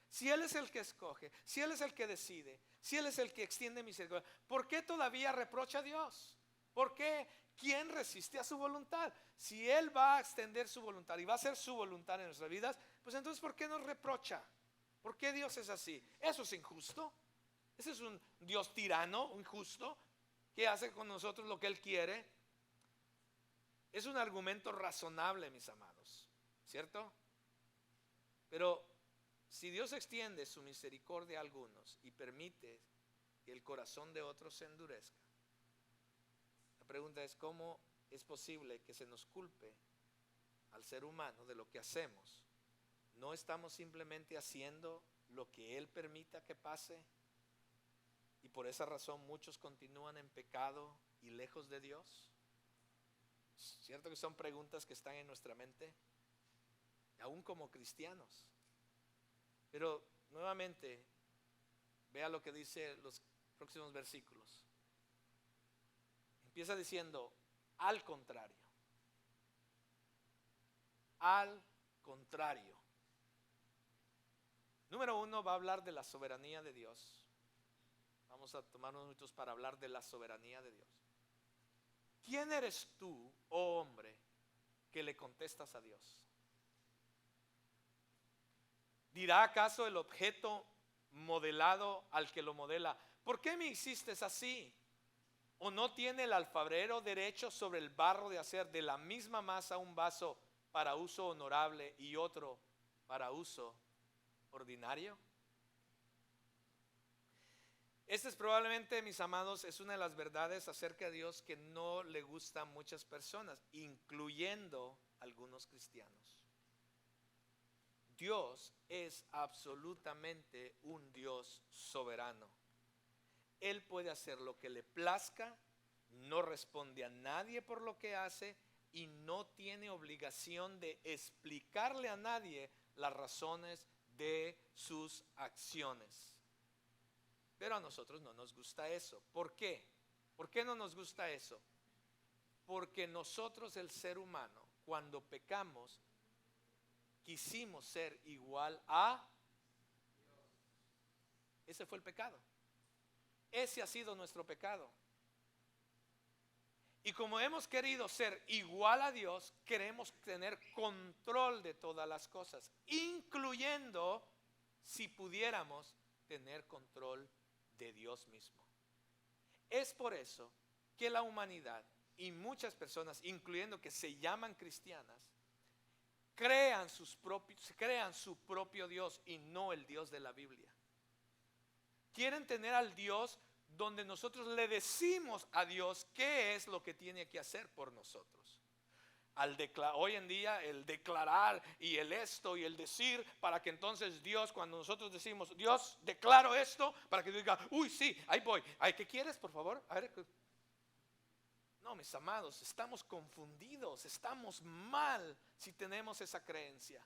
Si Él es el que escoge, si Él es el que decide, si Él es el que extiende misericordia, ¿por qué todavía reprocha a Dios? ¿Por qué? ¿Quién resiste a su voluntad? Si Él va a extender su voluntad y va a hacer su voluntad en nuestras vidas, pues entonces ¿por qué nos reprocha? ¿Por qué Dios es así? ¿Eso es injusto? ¿Ese es un Dios tirano, injusto, que hace con nosotros lo que Él quiere? Es un argumento razonable, mis amados, ¿cierto? Pero si Dios extiende su misericordia a algunos y permite que el corazón de otros se endurezca, la pregunta es: ¿cómo es posible que se nos culpe al ser humano de lo que hacemos? ¿No estamos simplemente haciendo lo que Él permita que pase? Y por esa razón muchos continúan en pecado y lejos de Dios. ¿Cierto que son preguntas que están en nuestra mente, aún como cristianos? Pero nuevamente, vea lo que dice los próximos versículos. Empieza diciendo: al contrario. Al contrario. Número 1, va a hablar de la soberanía de Dios. Vamos a tomar unos minutos para hablar de la soberanía de Dios. ¿Quién eres tú, oh hombre, que le contestas a Dios? ¿Dirá acaso el objeto modelado al que lo modela: ¿por qué me hiciste así? ¿O no tiene el alfarero derecho sobre el barro de hacer de la misma masa un vaso para uso honorable y otro para uso ordinario? Esta es probablemente, mis amados, es una de las verdades acerca de Dios que no le gusta a muchas personas, incluyendo algunos cristianos. Dios es absolutamente un Dios soberano. Él puede hacer lo que le plazca, no responde a nadie por lo que hace, y no tiene obligación de explicarle a nadie las razones de sus acciones. Pero a nosotros no nos gusta eso. ¿Por qué? ¿Por qué no nos gusta eso? Porque nosotros, el ser humano, cuando pecamos, quisimos ser igual a... Ese fue el pecado. Ese ha sido nuestro pecado. Y como hemos querido ser igual a Dios, queremos tener control de todas las cosas, incluyendo, si pudiéramos, tener control de Dios mismo. Es por eso que la humanidad y muchas personas, incluyendo que se llaman cristianas, crean su propio Dios y no el Dios de la Biblia. Quieren tener al Dios donde nosotros le decimos a Dios qué es lo que tiene que hacer por nosotros. Hoy en día el declarar y el esto y el decir, para que entonces Dios, cuando nosotros decimos, Dios, declaro esto, para que diga, uy, sí, ahí voy. Ay, ¿qué quieres, por favor? A ver. No, mis amados, estamos confundidos, estamos mal si tenemos esa creencia.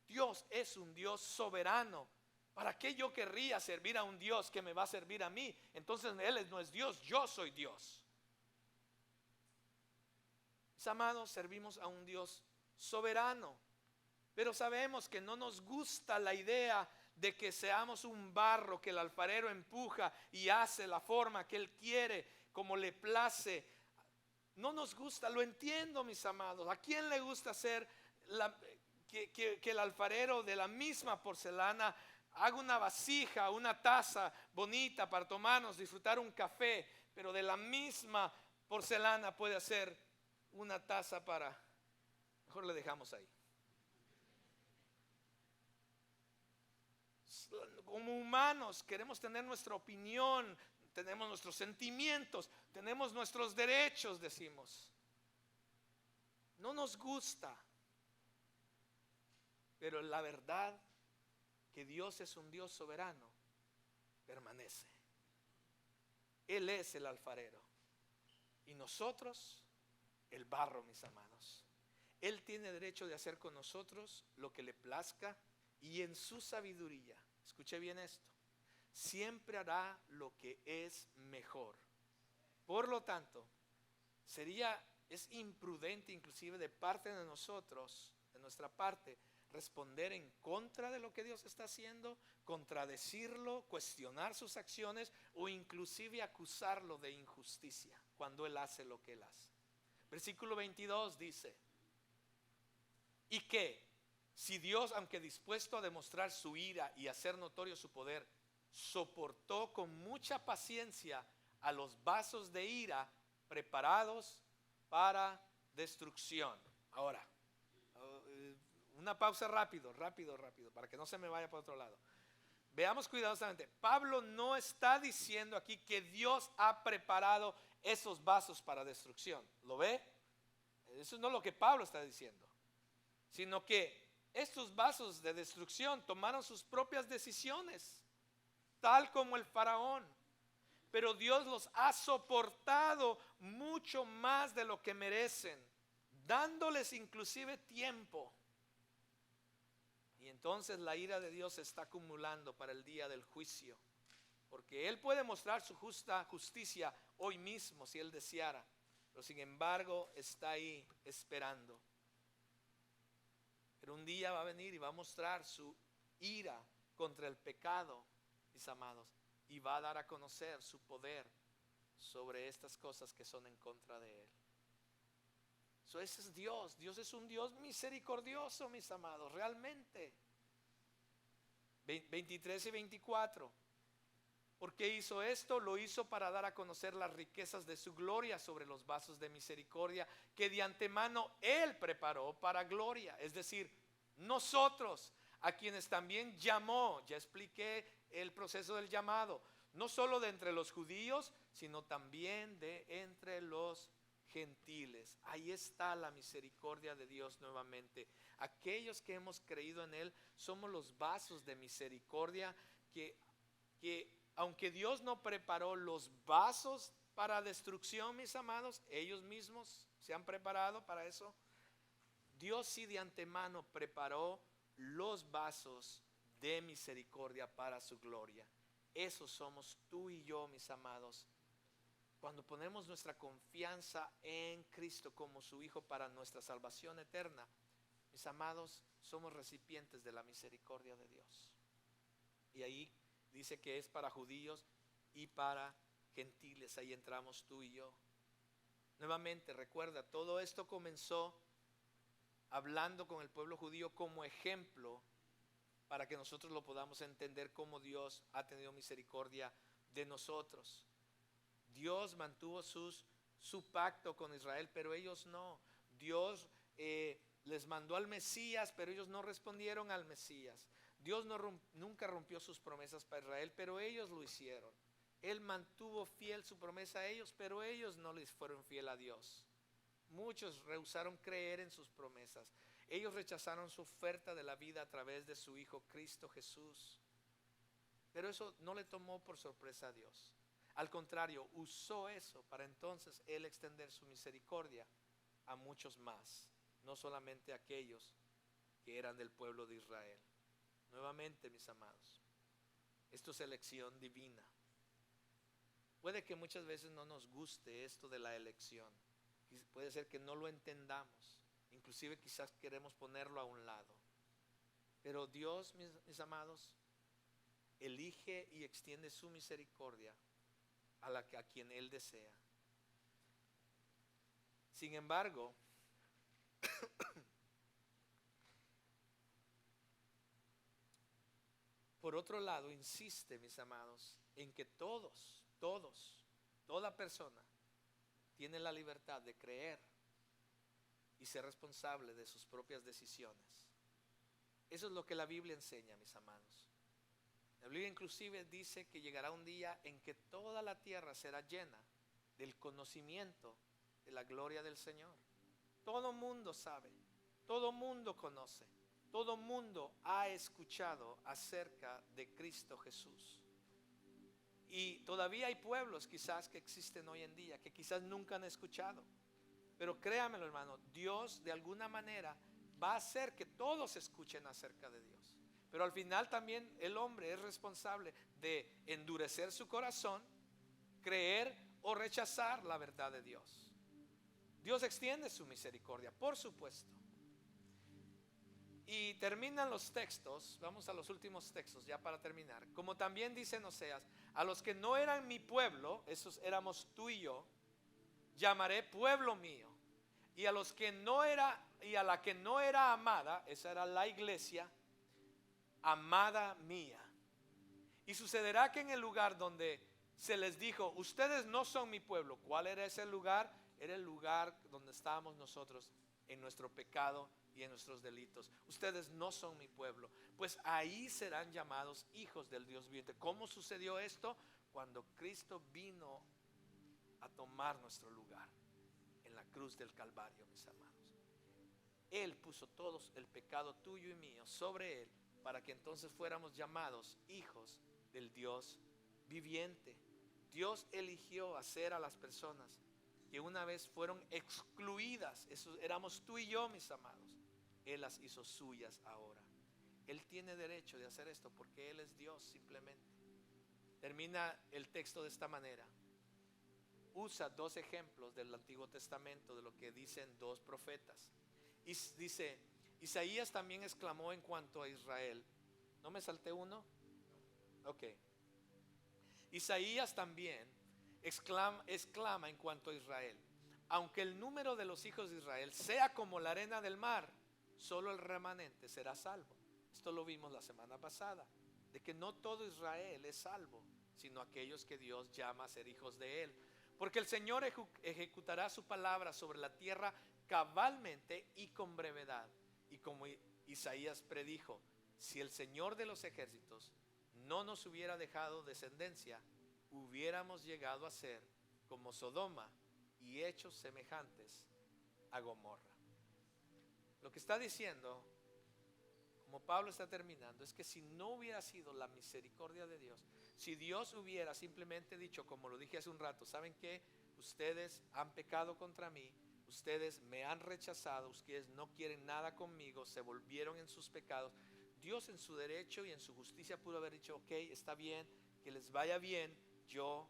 Dios es un Dios soberano. ¿Para qué yo querría servir a un Dios que me va a servir a mí? Entonces Él no es Dios, yo soy Dios. Mis amados, servimos a un Dios soberano, pero sabemos que no nos gusta la idea de que seamos un barro que el alfarero empuja y hace la forma que Él quiere, como le place. No nos gusta, lo entiendo, mis amados. ¿A quién le gusta ser que el alfarero de la misma porcelana haga una vasija, una taza bonita para tomarnos, disfrutar un café, pero de la misma porcelana puede hacer una taza para... Mejor le dejamos ahí. Como humanos queremos tener nuestra opinión, tenemos nuestros sentimientos, tenemos nuestros derechos, decimos. No nos gusta, pero la verdad que Dios es un Dios soberano permanece. Él es el alfarero y nosotros el barro, mis amados. Él tiene derecho de hacer con nosotros lo que le plazca y en su sabiduría, escuche bien esto, siempre hará lo que es mejor. Por lo tanto, es imprudente inclusive de parte de nosotros, de nuestra parte, responder en contra de lo que Dios está haciendo, contradecirlo, cuestionar sus acciones o inclusive acusarlo de injusticia cuando Él hace lo que Él hace. Versículo 22 dice: y que si Dios, aunque dispuesto a demostrar su ira y hacer notorio su poder, soportó con mucha paciencia a los vasos de ira preparados para destrucción. Ahora, una pausa rápido, para que no se me vaya para otro lado. Veamos cuidadosamente. Pablo no está diciendo aquí que Dios ha preparado esos vasos para destrucción. ¿Lo ve? Eso no es lo que Pablo está diciendo, sino que estos vasos de destrucción tomaron sus propias decisiones, tal como el faraón. Pero Dios los ha soportado mucho más de lo que merecen, dándoles inclusive tiempo. Y entonces la ira de Dios se está acumulando para el día del juicio, porque Él puede mostrar su justicia hoy mismo si Él deseara, pero sin embargo está ahí esperando. Pero un día va a venir y va a mostrar su ira contra el pecado, mis amados, y va a dar a conocer su poder sobre estas cosas que son en contra de Él. Ese es Dios. Dios es un Dios misericordioso, mis amados, realmente. 23 y 24. ¿Por qué hizo esto? Lo hizo para dar a conocer las riquezas de su gloria sobre los vasos de misericordia que de antemano Él preparó para gloria. Es decir, nosotros, a quienes también llamó. Ya expliqué el proceso del llamado, no solo de entre los judíos, sino también de entre los gentiles. Ahí está la misericordia de Dios nuevamente. Aquellos que hemos creído en Él somos los vasos de misericordia que aunque Dios no preparó los vasos para destrucción, mis amados. Ellos mismos se han preparado para eso. Dios sí de antemano preparó los vasos de misericordia para su gloria. Esos somos tú y yo, mis amados. Cuando ponemos nuestra confianza en Cristo como su Hijo para nuestra salvación eterna, mis amados, somos recipientes de la misericordia de Dios. Y ahí dice que es para judíos y para gentiles. Ahí entramos tú y yo. Nuevamente, recuerda, todo esto comenzó hablando con el pueblo judío como ejemplo para que nosotros lo podamos entender cómo Dios ha tenido misericordia de nosotros. Dios mantuvo su pacto con Israel, pero ellos no. Dios les mandó al Mesías, pero ellos no respondieron al Mesías. Dios nunca rompió sus promesas para Israel, pero ellos lo hicieron. Él mantuvo fiel su promesa a ellos, pero ellos no les fueron fiel a Dios. Muchos rehusaron creer en sus promesas. Ellos rechazaron su oferta de la vida a través de su Hijo Cristo Jesús. Pero eso no le tomó por sorpresa a Dios. Al contrario, usó eso para entonces Él extender su misericordia a muchos más, no solamente a aquellos que eran del pueblo de Israel. Nuevamente, mis amados, esto es elección divina. Puede que muchas veces no nos guste esto de la elección. Puede ser que no lo entendamos. Inclusive quizás queremos ponerlo a un lado. Pero Dios, mis amados, elige y extiende su misericordia a quien Él desea. Sin embargo, por otro lado, insiste, mis amados, en que toda persona tiene la libertad de creer y ser responsable de sus propias decisiones. Eso es lo que la Biblia enseña, mis amados. La Biblia inclusive dice que llegará un día en que toda la tierra será llena del conocimiento de la gloria del Señor. Todo mundo sabe, todo mundo conoce, todo mundo ha escuchado acerca de Cristo Jesús. Y todavía hay pueblos quizás que existen hoy en día que quizás nunca han escuchado. Pero créamelo, hermano, Dios de alguna manera va a hacer que todos escuchen acerca de Dios. Pero al final también el hombre es responsable de endurecer su corazón, creer o rechazar la verdad de Dios. Dios extiende su misericordia, por supuesto. Y terminan los textos, vamos a los últimos textos ya para terminar. Como también dice en Oseas, a los que no eran mi pueblo, esos éramos tú y yo, llamaré pueblo mío. Y a los que no era, y a la que no era amada, esa era la iglesia, amada mía. Y sucederá que en el lugar donde se les dijo, ustedes no son mi pueblo. ¿Cuál era ese lugar? Era el lugar donde estábamos nosotros en nuestro pecado y en nuestros delitos. Ustedes no son mi pueblo. Pues ahí serán llamados hijos del Dios viviente. ¿Cómo sucedió esto? Cuando Cristo vino a tomar nuestro lugar en la cruz del Calvario, mis amados. Él puso todo el pecado tuyo y mío sobre Él para que entonces fuéramos llamados hijos del Dios viviente. Dios eligió hacer a las personas que una vez fueron excluidas, eso éramos tú y yo, mis amados. Él las hizo suyas ahora. Él tiene derecho de hacer esto porque Él es Dios simplemente. Termina el texto de esta manera. Usa dos ejemplos del Antiguo Testamento de lo que dicen dos profetas. Y dice, Isaías también exclamó en cuanto a Israel. ¿No me salté uno? Ok. Isaías también exclama en cuanto a Israel. Aunque el número de los hijos de Israel sea como la arena del mar, solo el remanente será salvo. Esto lo vimos la semana pasada, de que no todo Israel es salvo, sino aquellos que Dios llama a ser hijos de Él. Porque el Señor ejecutará su palabra sobre la tierra cabalmente y con brevedad. Y como Isaías predijo, si el Señor de los ejércitos no nos hubiera dejado descendencia, hubiéramos llegado a ser como Sodoma y hechos semejantes a Gomorra. Lo que está diciendo, como Pablo está terminando, es que si no hubiera sido la misericordia de Dios, Si Dios hubiera simplemente dicho, como lo dije hace un rato, ¿saben qué? Ustedes han pecado contra mí, ustedes me han rechazado, ustedes no quieren nada conmigo, se volvieron en sus pecados. Dios en su derecho y en su justicia pudo haber dicho, ok, está bien, que les vaya bien, yo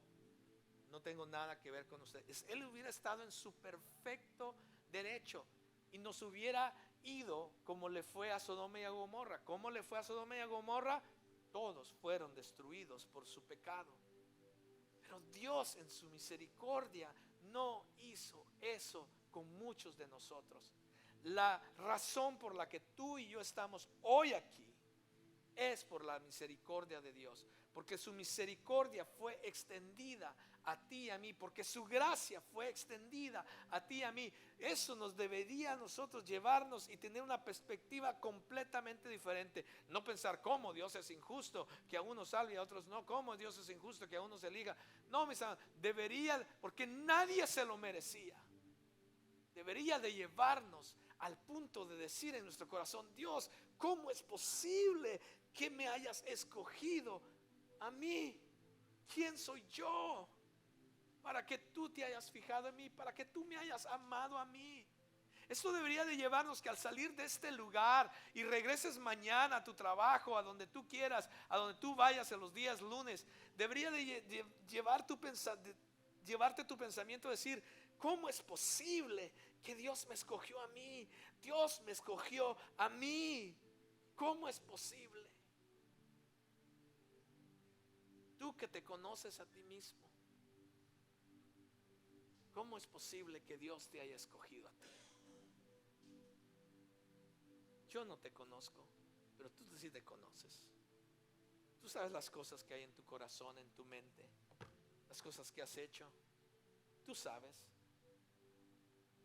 no tengo nada que ver con ustedes. Él hubiera estado en su perfecto derecho y nos hubiera ido como le fue a Sodoma y a Gomorra. ¿Cómo le fue a Sodoma y a Gomorra? Todos fueron destruidos por su pecado. Pero Dios en su misericordia no hizo eso con muchos de nosotros. La razón por la que tú y yo estamos hoy aquí es por la misericordia de Dios, porque su misericordia fue extendida a ti y a mí, porque su gracia fue extendida a ti y a mí. Eso nos debería a nosotros llevarnos y tener una perspectiva completamente diferente. No pensar cómo Dios es injusto, que a unos salve y a otros no, cómo Dios es injusto, que a unos se liga. No, mis amados, debería, porque nadie se lo merecía. Debería de llevarnos al punto de decir en nuestro corazón, Dios, ¿cómo es posible que me hayas escogido a mí? ¿Quién soy yo para que tú te hayas fijado en mí, para que tú me hayas amado a mí? Esto debería de llevarnos que al salir de este lugar y regreses mañana a tu trabajo, a donde tú quieras, a donde tú vayas en los días lunes, debería de llevarte tu pensamiento a decir, ¿cómo es posible que Dios me escogió a mí? Dios me escogió a mí. ¿Cómo es posible? Tú que te conoces a ti mismo, ¿cómo es posible que Dios te haya escogido a ti? Yo no te conozco, pero tú sí te conoces. Tú sabes las cosas que hay en tu corazón, en tu mente, las cosas que has hecho. Tú sabes.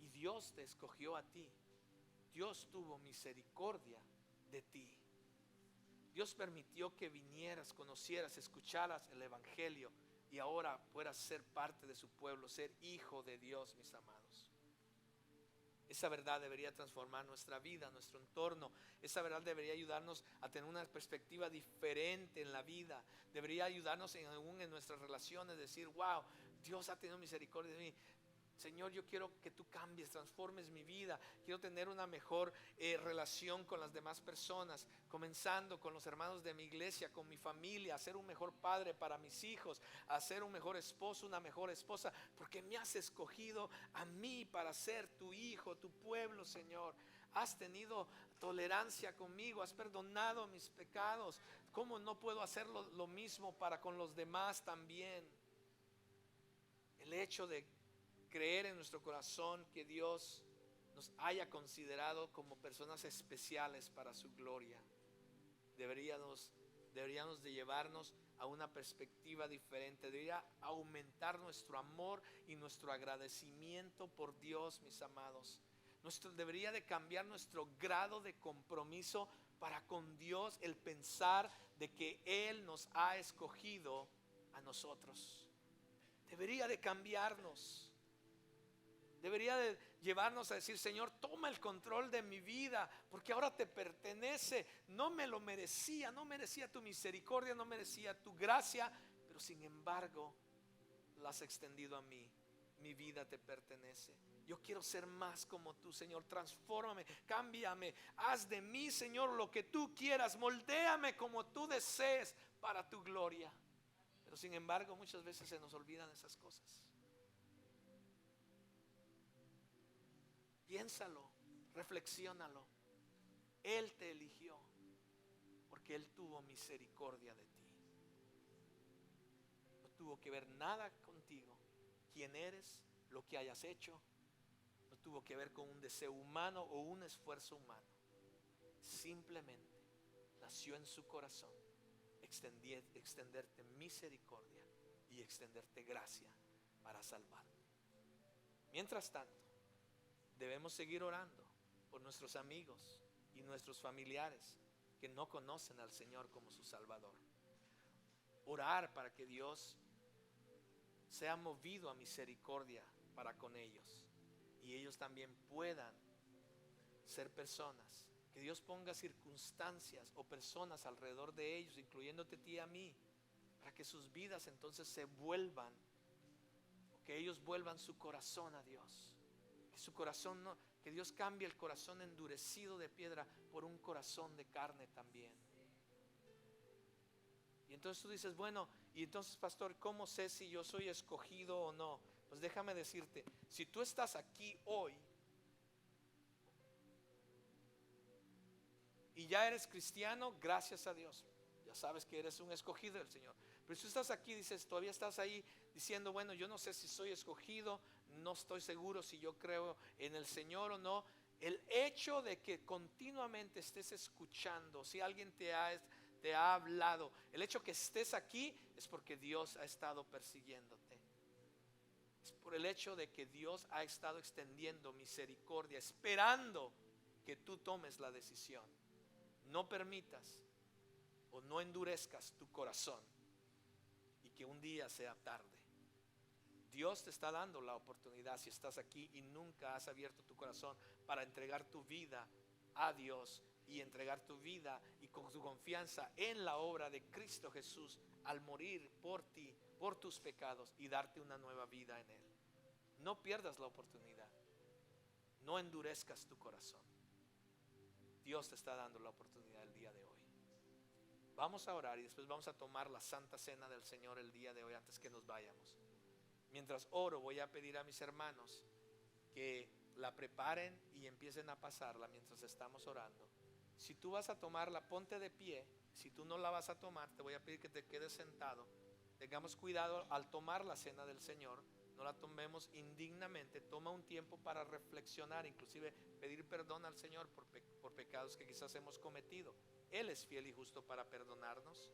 Y Dios te escogió a ti. Dios tuvo misericordia de ti. Dios permitió que vinieras, conocieras, escucharas el evangelio y ahora puedas ser parte de su pueblo, ser hijo de Dios, mis amados. Esa verdad debería transformar nuestra vida, nuestro entorno. Esa verdad debería ayudarnos a tener una perspectiva diferente en la vida. Debería ayudarnos aún en nuestras relaciones, decir, wow, Dios ha tenido misericordia de mí. Señor, yo quiero que tú cambies, transformes mi vida. Quiero tener una mejor relación con las demás personas, comenzando con los hermanos de mi iglesia, con mi familia, a ser un mejor padre para mis hijos, a ser un mejor esposo, una mejor esposa, porque me has escogido a mí para ser tu hijo, tu pueblo, Señor. Has tenido tolerancia conmigo, has perdonado mis pecados. ¿Cómo no puedo hacer lo mismo para con los demás también? El hecho de creer en nuestro corazón que Dios nos haya considerado como personas especiales para su gloria deberíamos de llevarnos a una perspectiva diferente. Debería aumentar nuestro amor y nuestro agradecimiento por Dios, mis amados. Debería de cambiar nuestro grado de compromiso para con Dios, el pensar de que Él nos ha escogido a nosotros. Debería de cambiarnos. Debería de llevarnos a decir, Señor, toma el control de mi vida, porque ahora te pertenece. No me lo merecía, no merecía tu misericordia, no merecía tu gracia, pero sin embargo la has extendido a mí. Mi vida te pertenece. Yo quiero ser más como tú, Señor. Transfórmame, cámbiame, haz de mí, Señor, lo que tú quieras. Moldéame como tú desees para tu gloria. Pero sin embargo muchas veces se nos olvidan esas cosas. Piénsalo, reflexiónalo. Él te eligió porque Él tuvo misericordia de ti. No tuvo que ver nada contigo, quién eres, lo que hayas hecho. No tuvo que ver con un deseo humano o un esfuerzo humano. Simplemente nació en su corazón extenderte misericordia y extenderte gracia para salvarte. Mientras tanto, debemos seguir orando por nuestros amigos y nuestros familiares que no conocen al Señor como su Salvador. Orar para que Dios sea movido a misericordia para con ellos y ellos también puedan ser personas. Que Dios ponga circunstancias o personas alrededor de ellos, incluyéndote a ti y a mí, para que sus vidas entonces se vuelvan, o que ellos vuelvan su corazón a Dios. Que su corazón no, que Dios cambie el corazón endurecido de piedra por un corazón de carne también. Y entonces tú dices, bueno, y entonces pastor, ¿cómo sé si yo soy escogido o no? Pues déjame decirte, si tú estás aquí hoy y ya eres cristiano, gracias a Dios, ya sabes que eres un escogido del Señor. Pero si tú estás aquí, dices, todavía estás ahí diciendo, bueno, yo no sé si soy escogido, no estoy seguro si yo creo en el Señor o no. El hecho de que continuamente estés escuchando, si alguien te ha hablado, el hecho que estés aquí es porque Dios ha estado persiguiéndote. Es por el hecho de que Dios ha estado extendiendo misericordia, esperando que tú tomes la decisión. No permitas o no endurezcas tu corazón y que un día sea tarde. Dios te está dando la oportunidad, si estás aquí y nunca has abierto tu corazón para entregar tu vida a Dios y entregar tu vida y con tu confianza en la obra de Cristo Jesús al morir por ti, por tus pecados y darte una nueva vida en Él. No pierdas la oportunidad. No endurezcas tu corazón. Dios te está dando la oportunidad el día de hoy. Vamos a orar y después vamos a tomar la Santa Cena del Señor el día de hoy antes que nos vayamos. Mientras oro, voy a pedir a mis hermanos que la preparen y empiecen a pasarla mientras estamos orando. Si tú vas a tomarla, ponte de pie. Si tú no la vas a tomar, te voy a pedir que te quedes sentado. Tengamos cuidado al tomar la cena del Señor. No la tomemos indignamente. Toma un tiempo para reflexionar, inclusive pedir perdón al Señor por pecados que quizás hemos cometido. Él es fiel y justo para perdonarnos.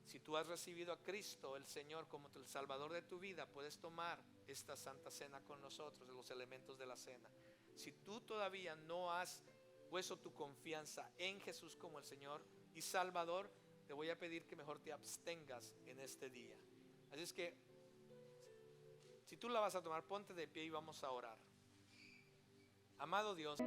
Si tú has recibido a Cristo el Señor como el Salvador de tu vida, puedes tomar esta Santa Cena con nosotros, los elementos de la cena. Si tú todavía no has puesto tu confianza en Jesús como el Señor y Salvador, te voy a pedir que mejor te abstengas en este día. Así es que si tú la vas a tomar, ponte de pie y vamos a orar. Amado Dios,